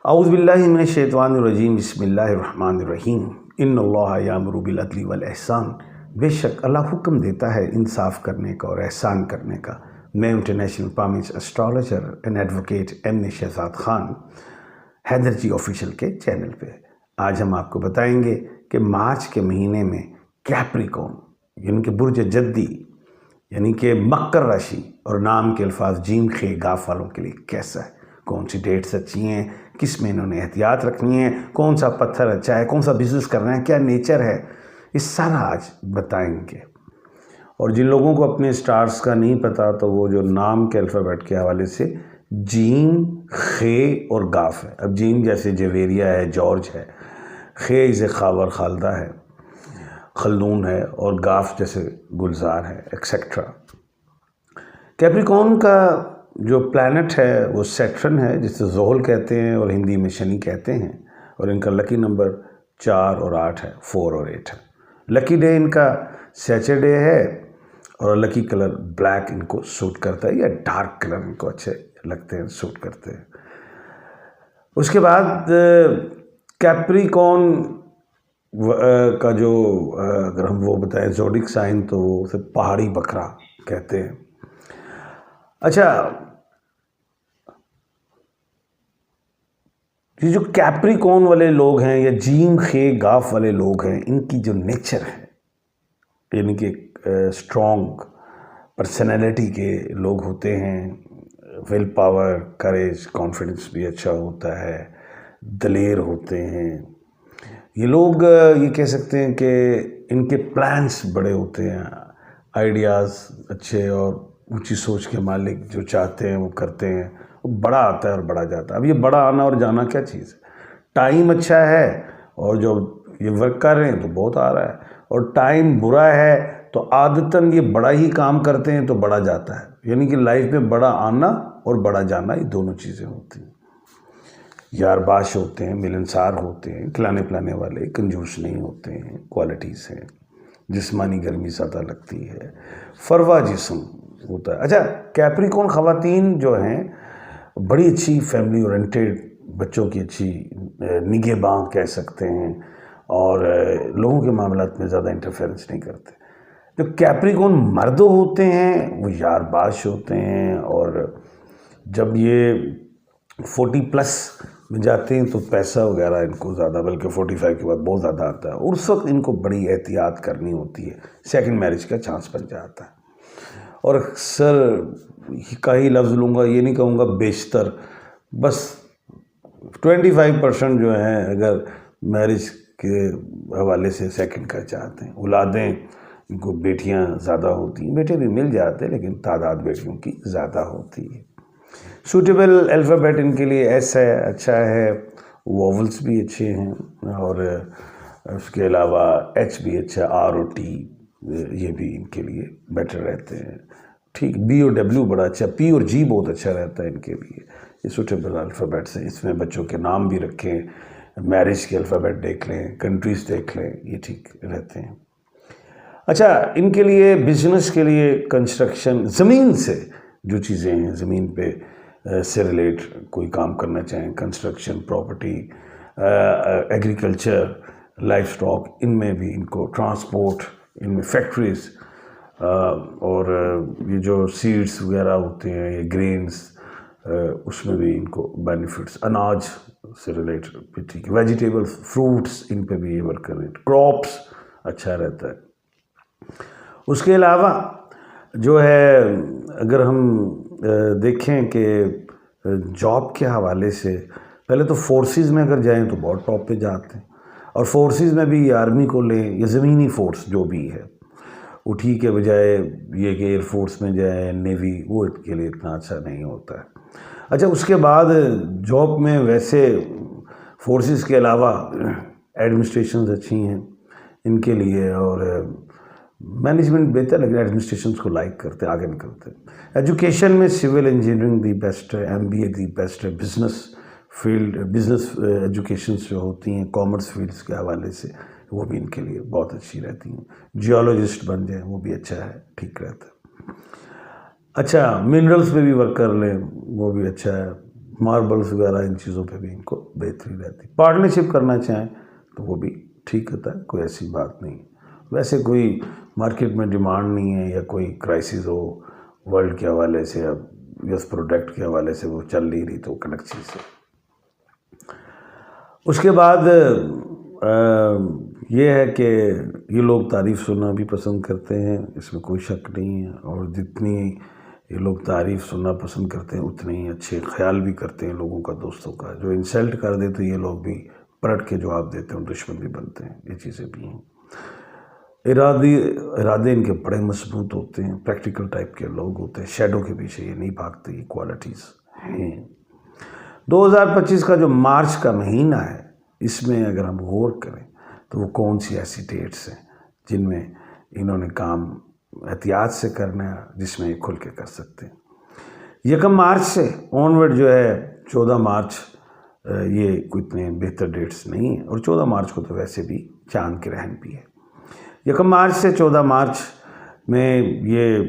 اعوذ باللہ من الشیطان الرجیم بسم اللہ الرحمن الرحیم ان اللہ یامر بالعدل والاحسان۔ بے شک اللہ حکم دیتا ہے انصاف کرنے کا اور احسان کرنے کا۔ میں international palmist astrologer and advocate M A Shahzad Khan Haider ji official کے چینل پہ آج ہم آپ کو بتائیں گے کہ مارچ کے مہینے میں کیپریکون یعنی کہ برج جدی یعنی کہ مکر راشی اور نام کے الفاظ جیم خے گاف والوں کے لیے کیسا ہے، کون سی ڈیٹس اچھی ہیں، کس میں انہوں نے احتیاط رکھنی ہے، کون سا پتھر اچھا ہے، کون سا بزنس کرنا ہے، کیا نیچر ہے، یہ سارا آج بتائیں گے۔ اور جن لوگوں کو اپنے سٹارز کا نہیں پتا تو وہ جو نام کے الفابیٹ کے حوالے سے جیم خے اور گاف ہے۔ اب جیم جیسے جویریہ ہے، جارج ہے، خے جیسے خاور خالدہ ہے، خلدون ہے، اور گاف جیسے گلزار ہے ایکسیکٹرا۔ کیپریکون کا جو پلانٹ ہے وہ سیٹرن ہے، جسے زحل کہتے ہیں اور ہندی میں شنی کہتے ہیں، اور ان کا لکی نمبر 4 اور 8 ہے، 4 اور 8 ہے۔ لکی ڈے ان کا سیچرڈے ہے اور لکی کلر بلیک ان کو سوٹ کرتا ہے، یا ڈارک کلر ان کو اچھے لگتے ہیں، سوٹ کرتے ہیں۔ اس کے بعد کیپریکون کا جو اگر ہم وہ بتائیں زوڈک سائن تو وہ اسے پہاڑی بکرا کہتے ہیں۔ اچھا، یہ جو کیپریکون والے لوگ ہیں یا جیم خے گاف والے لوگ ہیں، ان کی جو نیچر ہے یعنی کہ اسٹرانگ پرسنالٹی کے لوگ ہوتے ہیں، ول پاور، کریج، کانفیڈنس بھی اچھا ہوتا ہے، دلیر ہوتے ہیں یہ لوگ۔ یہ کہہ سکتے ہیں کہ ان کے پلانس بڑے ہوتے ہیں، آئیڈیاز اچھے اور اونچی سوچ کے مالک، جو چاہتے ہیں وہ کرتے ہیں، وہ بڑا آتا ہے اور بڑا جاتا ہے۔ اب یہ بڑا آنا اور جانا کیا چیز ہے؟ ٹائم اچھا ہے اور جو یہ ورک کر رہے ہیں تو بہت آ رہا ہے، اور ٹائم برا ہے تو عادتاً یہ بڑا ہی کام کرتے ہیں تو بڑا جاتا ہے۔ یعنی کہ لائف میں بڑا آنا اور بڑا جانا یہ دونوں چیزیں ہوتی ہیں۔ یار باش ہوتے ہیں، ملنسار ہوتے ہیں، کھلانے پلانے والے، کنجوس نہیں ہوتے ہیں، کوالٹیز ہیں۔ جسمانی گرمی زیادہ لگتی ہے، فروا جسم ہوتا ہے۔ اچھا، کیپریکون خواتین جو ہیں بڑی اچھی فیملی اورینٹیڈ، بچوں کی اچھی نگہباں کہہ سکتے ہیں، اور لوگوں کے معاملات میں زیادہ انٹرفیئرنس نہیں کرتے۔ جو کیپریکون مرد ہوتے ہیں وہ یار باش ہوتے ہیں، اور جب یہ 40 پلس میں جاتے ہیں تو پیسہ وغیرہ ان کو زیادہ، بلکہ 45 کے بعد بہت زیادہ آتا ہے، اور اس وقت ان کو بڑی احتیاط کرنی ہوتی ہے، سیکنڈ میرج کا چانس بن جاتا ہے۔ اور اکثر کا ہی لفظ لوں گا، یہ نہیں کہوں گا بیشتر، بس 25% جو ہیں اگر میرج کے حوالے سے سیکنڈ کا چاہتے ہیں۔ اولادیں ان کو بیٹیاں زیادہ ہوتی ہیں، بیٹے بھی مل جاتے ہیں لیکن تعداد بیٹیوں کی زیادہ ہوتی ہے۔ سوٹیبل الفابیٹ ان کے لیے ایس ہے، اچھا ہے، واولس بھی اچھے ہیں، اور اس کے علاوہ ایچ بھی اچھا، آر اور ٹی یہ بھی ان کے لیے بیٹر رہتے ہیں۔ ٹھیک، بی اور ڈبلیو بڑا اچھا، پی اور جی بہت اچھا رہتا ہے ان کے لیے۔ یہ سوٹیبل الفابیٹس ہیں، اس میں بچوں کے نام بھی رکھیں، میرج کے الفابیٹ دیکھ لیں، کنٹریز دیکھ لیں، یہ ٹھیک رہتے ہیں۔ اچھا، ان کے لیے بزنس کے لیے کنسٹرکشن، زمین سے جو چیزیں ہیں، زمین پہ سے ریلیٹ کوئی کام کرنا چاہیں، construction, property, agriculture, livestock, ان میں بھی ان کو، ٹرانسپورٹ، ان میں فیکٹریز، اور یہ جو سیڈز وغیرہ ہوتے ہیں، یہ گرینز، اس میں بھی ان کو بینیفٹس، اناج سے ریلیٹ بھی ٹھیک ہے، ویجیٹیبل، فروٹس، ان پہ بھی یہ ورک کریں، کراپس اچھا رہتا ہے۔ اس کے علاوہ جو ہے اگر ہم دیکھیں کہ جاب کے حوالے سے، پہلے تو فورسز میں اگر جائیں تو بہت ٹاپ پہ جاتے ہیں، اور فورسز میں بھی آرمی کو لیں یا زمینی فورس جو بھی ہے، وہ ٹھیک ہے، بجائے یہ کہ ایئر فورس میں جائیں، نیوی، وہ ان کے لیے اتنا اچھا نہیں ہوتا ہے۔ اچھا، اس کے بعد جاب میں ویسے فورسز کے علاوہ ایڈمنسٹریشنز اچھی ہیں ان کے لیے، اور مینجمنٹ بہتر، لیکن ایڈمنسٹریشنز کو لائک کرتے، آگے نکلتے۔ ایجوکیشن میں سول انجینئرنگ دی بیسٹ ہے، M B A the best ہے، بزنس فیلڈ، بزنس ایجوکیشنز جو ہوتی ہیں کامرس فیلڈز کے حوالے سے، وہ بھی ان کے لیے بہت اچھی رہتی ہیں۔ جیولوجسٹ بن جائیں وہ بھی اچھا ہے، ٹھیک رہتا ہے۔ اچھا، منرلز پہ بھی ورک کر لیں وہ بھی اچھا ہے، मार्बल्स वगैरह इन चीज़ों पे भी इनको बेहतरी रहती। पार्टनरशिप करना चाहें तो वो भी ठीक होता है, कोई ऐसी बात नहीं। वैसे कोई मार्केट में डिमांड नहीं है या कोई क्राइसिस हो वर्ल्ड के हवाले से या यूएस प्रोडक्ट के हवाले से, वो चल नहीं रही, तो कनक चीज़ है। उसके बाद ये है कि ये लोग तारीफ़ सुनना भी पसंद करते हैं, इसमें कोई शक नहीं है। और जितनी ये लोग तारीफ़ सुनना पसंद करते हैं उतने ही अच्छे ख्याल भी करते हैं लोगों का, दोस्तों का। जो इंसल्ट कर दे तो ये लोग भी पलट के जवाब देते हैं, दुश्मन भी बनते हैं। ये चीज़ें भी हैं। इरादे इनके बड़े मजबूत होते हैं, प्रैक्टिकल टाइप के लोग होते हैं, शैडो के पीछे ये नहीं भागते, ये क्वालिटीज़ हैं। 2025 का जो मार्च का महीना है, इसमें अगर हम गौर करें तो वो कौन सी ऐसी डेट्स हैं जिनमें इन्होंने काम एहतियात से करना है, जिसमें ये खुल के कर सकते हैं। 1 मार्च से ऑनवर्ड जो है 14 मार्च, ये कोई इतने बेहतर डेट्स नहीं है। और 14 मार्च को तो वैसे भी चांद ग्रहण भी है। 1 मार्च से 14 मार्च में ये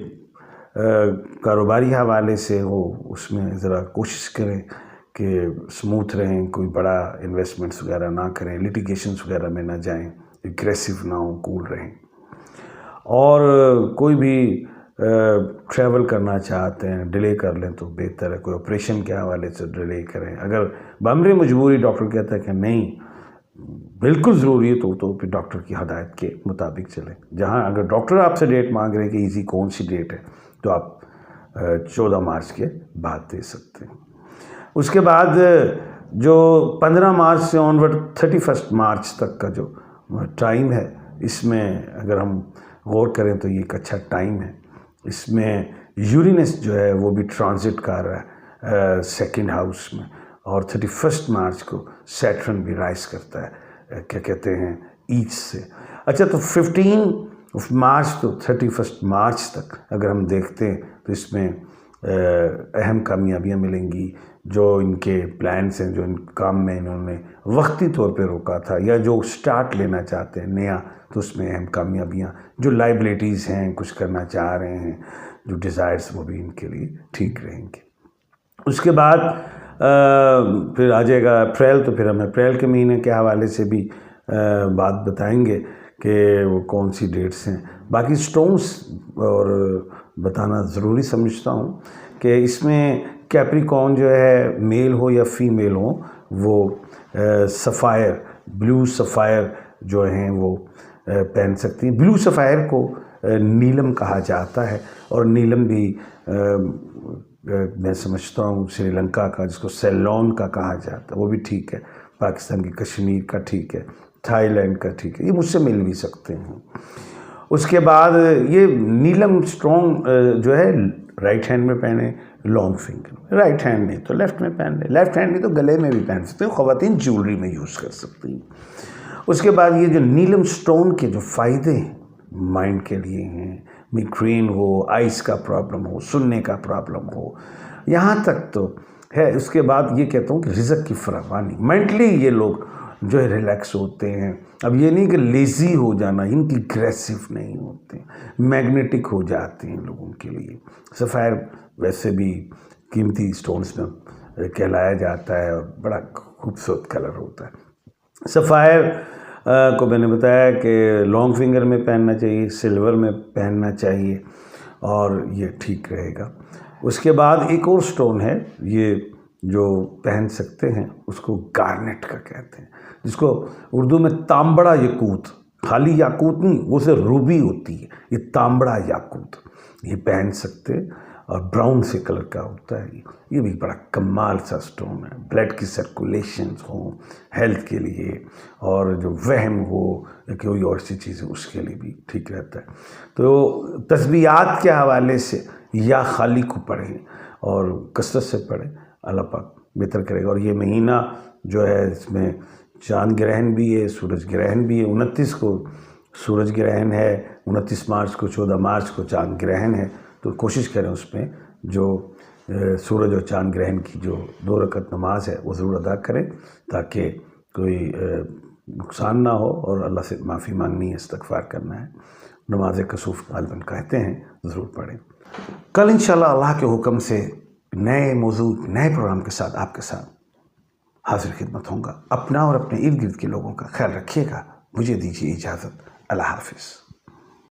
कारोबारी हवाले से हो, उसमें ज़रा कोशिश करें कि स्मूथ रहें, कोई बड़ा इन्वेस्टमेंट्स वगैरह ना करें, लिटिगेशंस वगैरह में ना जाएं, एग्रेसिव ना हो, कूल रहें। और कोई भी ट्रैवल करना चाहते हैं, डिले कर लें तो बेहतर है। कोई ऑपरेशन के हवाले से डिले करें। अगर बमरी मजबूरी डॉक्टर कहता है कि नहीं बिल्कुल ज़रूरी है तो फिर डॉक्टर की हदायत के मुताबिक चलें। जहां अगर डॉक्टर आपसे डेट मांग रहे हैं कि इजी कौन सी डेट है, तो आप 14 मार्च के बाद दे सकते हैं। उसके बाद जो 15 मार्च से ऑनवर्ड 31 मार्च तक का जो टाइम है, इसमें अगर हम गौर करें तो ये एक अच्छा टाइम है। इसमें यूरेनस जो है वो भी ट्रांजिट कर रहा है 2nd हाउस में, और 31 मार्च को सैटर्न भी राइज करता है, क्या कहते हैं, ईस्ट से। अच्छा, तो 15 मार्च तो 31 मार्च तक अगर हम देखते हैं तो इसमें अहम कामयाबियाँ मिलेंगी। जो इनके प्लान्स हैं, जो इन काम में इन्होंने वक्ती तौर पे रोका था या जो स्टार्ट लेना चाहते हैं नया, तो उसमें अहम कामयाबियाँ। जो लाइबिलिटीज़ हैं, कुछ करना चाह रहे हैं, जो डिज़ायर्स, वो भी इनके लिए ठीक रहेंगे। उसके बाद फिर आ जाएगा अप्रैल, तो फिर हम अप्रैल के महीने के हवाले से भी बात बताएंगे कि वो कौन सी डेट्स हैं। बाकी स्टोन्स और बताना ज़रूरी समझता हूँ कि इसमें कैप्रिकॉर्न जो है, मेल हो या फीमेल हो, वो सफ़ायर, ब्लू सफ़ायर जो हैं वो पहन सकती हैं। ब्लू सफ़ायर को नीलम कहा जाता है, और नीलम भी मैं समझता हूँ श्रीलंका का, जिसको सेलोन का कहा जाता है, वो भी ठीक है। पाकिस्तान की कश्मीर का ठीक है, थाईलैंड का ठीक है, ये मुझसे मिल भी सकते हैं। उसके बाद ये नीलम स्ट्रॉन्ग जो है राइट हैंड में पहने, लॉन्ग फिंगर, राइट हैंड नहीं तो लेफ्ट में पहन ले, लेफ्ट हैंड नहीं तो गले में भी पहन सकते हो, ख़वातीन ज्वेलरी में यूज़ कर सकती हैं। उसके बाद ये जो नीलम स्टोन के जो फ़ायदे माइंड के लिए हैं, मिग्रेन हो, आइस का प्रॉब्लम हो, सुनने का प्रॉब्लम हो, यहाँ तक तो है। उसके बाद ये कहता हूँ कि रिज़्क़ की फरावानी, मेंटली ये लोग जो है रिलैक्स होते हैं। अब ये नहीं कि लेज़ी हो जाना, इनकी एग्रेसिव नहीं होते, मैग्नेटिक हो जाते हैं लोगों के लिए। सफ़ायर वैसे भी कीमती स्टोन्स में कहलाया जाता है और बड़ा खूबसूरत कलर होता है। सफ़ायर को मैंने बताया कि लॉन्ग फिंगर में पहनना चाहिए, सिल्वर में पहनना चाहिए, और ये ठीक रहेगा। उसके बाद एक और स्टोन है, ये जो पहन सकते हैं, उसको गार्नेट का कहते हैं, जिसको उर्दू में तांबड़ा याकूत, खाली याकूत नहीं, वो से रूबी होती है, ये तांबड़ा याकूत, ये पहन सकते हैं, और ब्राउन से कलर का होता है। ये भी बड़ा कमाल सा स्टोन है। ब्लड की सर्कुलेशन हो, हेल्थ के लिए, और जो वहम हो या कोई और सी चीज़ है, उसके लिए भी ठीक रहता है। तो तस्बीहात के हवाले से या खाली को पढ़ें और कसरत से पढ़ें, अल्लाह पाक बेहतर करेगा। और ये महीना जो है, इसमें चांद ग्रहण भी है, सूरज ग्रहण भी है। 29 को सूरज ग्रहण है, 29 मार्च को, 14 मार्च को चांद ग्रहण है। तो कोशिश करें उसमें जो सूरज और चांद ग्रहण की जो 2 रकत नमाज है वो ज़रूर अदा करें, ताकि कोई नुकसान ना हो, और अल्लाह से माफ़ी मांगनी है, इस्तग़फ़ार करना है। नमाज कसूफ़ गालिबन कहते हैं, ज़रूर पढ़ें। कल इंशाअल्लाह अल्लाह के हुक्म से نئے موضوع نئے پروگرام کے ساتھ آپ کے ساتھ حاضر خدمت ہوں گا. اپنا اور اپنے ارد گرد کے لوگوں کا خیال رکھیے گا. مجھے دیجیے اجازت. اللہ حافظ.